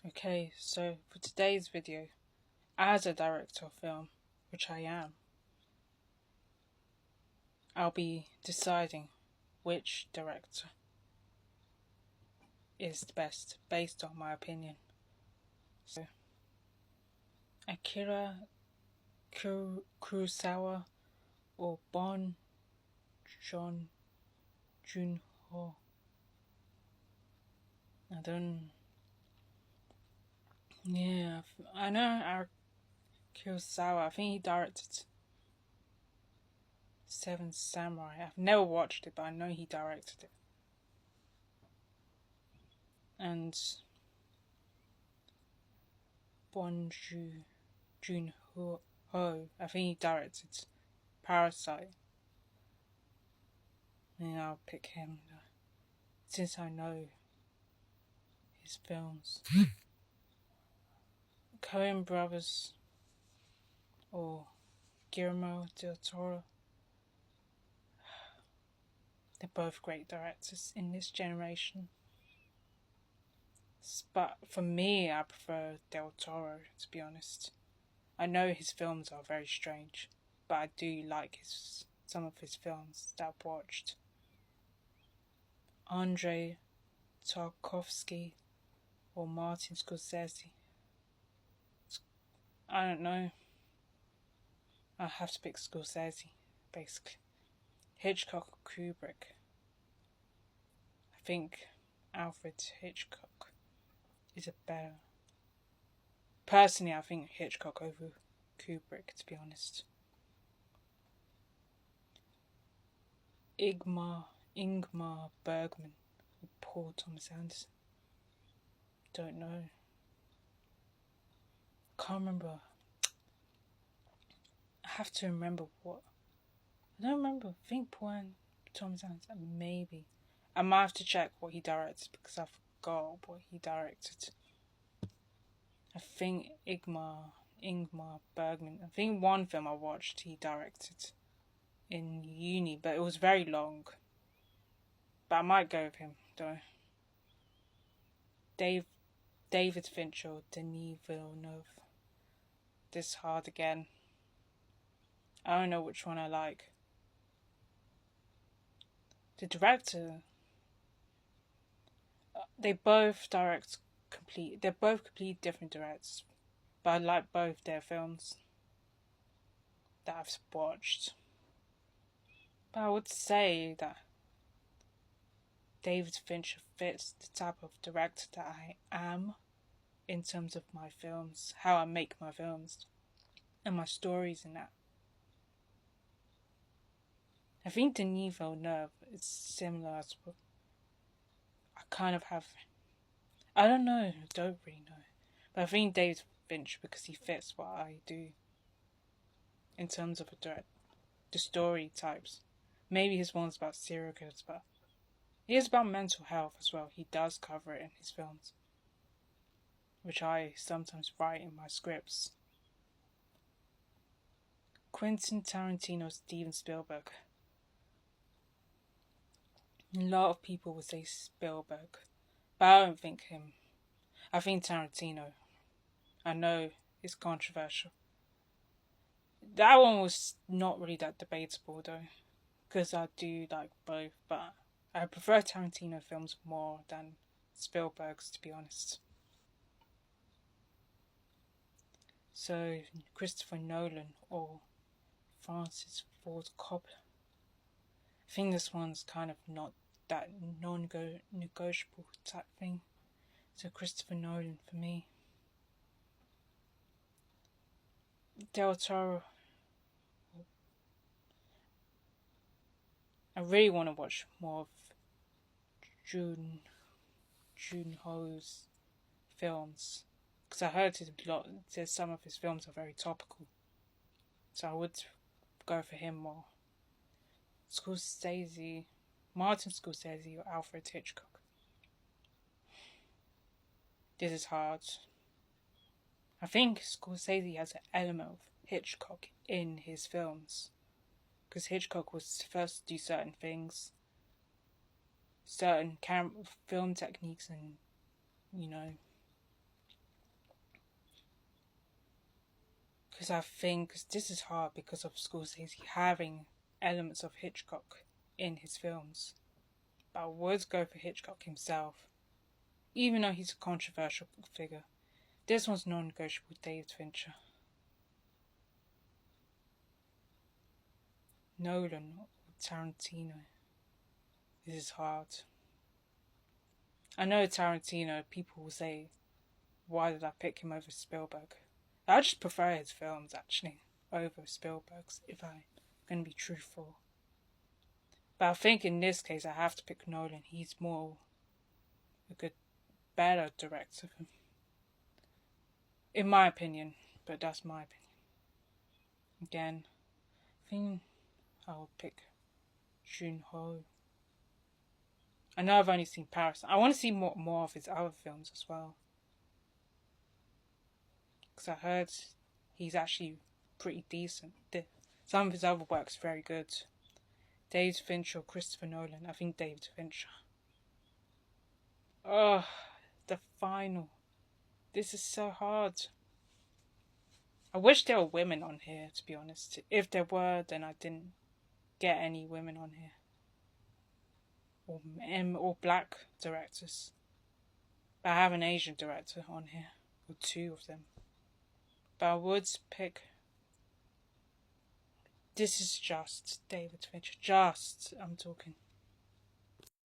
Okay, so for today's video, as a director of film, which I am, I'll be deciding which director is the best based on my opinion. So, Akira Kurosawa or Bon Joon-ho. I don't. Yeah, I know Kurosawa. I think he directed Seven Samurai. I've never watched it, but I know he directed it. And Bon Joon-ho, I think he directed Parasite. And I'll pick him since I know his films. Coen Brothers or Guillermo del Toro. They're both great directors in this generation. But for me, I prefer Del Toro, to be honest. I know his films are very strange, but I do like some of his films that I've watched. Andrei Tarkovsky or Martin Scorsese. I don't know. I have to pick Scorsese, basically. Hitchcock or Kubrick. I think Alfred Hitchcock is a better. Personally, I think Hitchcock over Kubrick, to be honest. Ingmar Bergman or Paul Thomas Anderson. Don't know. Can't remember. I have to remember what. I don't remember. I think Paul Thomas Anderson, maybe. I might have to check what he directed because I forgot what he directed. I think Ingmar Bergman. I think one film I watched he directed in uni, but it was very long. But I might go with him though. David Fincher or Denis Villeneuve. This is hard again. I don't know which one I like. The director. They both direct they're both completely different directors, but I like both their films that I've watched. But I would say that David Fincher fits the type of director that I am in terms of my films, how I make my films, and my stories in that. I think Denis Villeneuve is similar as well. I kind of have. I don't know, I don't really know. But I think David Fincher because he fits what I do in terms of the story types. Maybe his one's about serial killers, but it is about mental health as well. He does cover it in his films, which I sometimes write in my scripts. Quentin Tarantino, Steven Spielberg. A lot of people would say Spielberg, but I don't think him. I think Tarantino. I know it's controversial. That one was not really that debatable though, because I do like both, but I prefer Tarantino films more than Spielberg's, to be honest. So, Christopher Nolan or Francis Ford Coppola. I think this one's kind of not that non-negotiable type thing. So Christopher Nolan for me. Del Toro. I really want to watch more of Joon-ho's films because I heard some of his films are very topical, so I would go for him more. Martin Scorsese or Alfred Hitchcock. This is hard. I think Scorsese has an element of Hitchcock in his films because Hitchcock was first to do certain things, certain film techniques, and Because I think this is hard because of Scorsese having elements of Hitchcock in his films. But I would go for Hitchcock himself, even though he's a controversial figure. This one's non-negotiable with David Fincher. Nolan or Tarantino. This is hard. I know Tarantino, people will say, why did I pick him over Spielberg? I just prefer his films, actually, over Spielberg's, if I'm going to be truthful. But I think in this case I have to pick Nolan. He's more a better director, in my opinion. But that's my opinion. Again, I think I'll pick Joon-ho. I know I've only seen Parasite. I want to see more of his other films as well. Because I heard he's actually pretty decent. Some of his other work's very good. David Fincher or Christopher Nolan. I think David Fincher. Oh, the final. This is so hard. I wish there were women on here, to be honest. If there were, then I didn't get any women on here. Or black directors. But I have an Asian director on here. Or two of them. But I would pick... This is just David Fincher. I'm talking.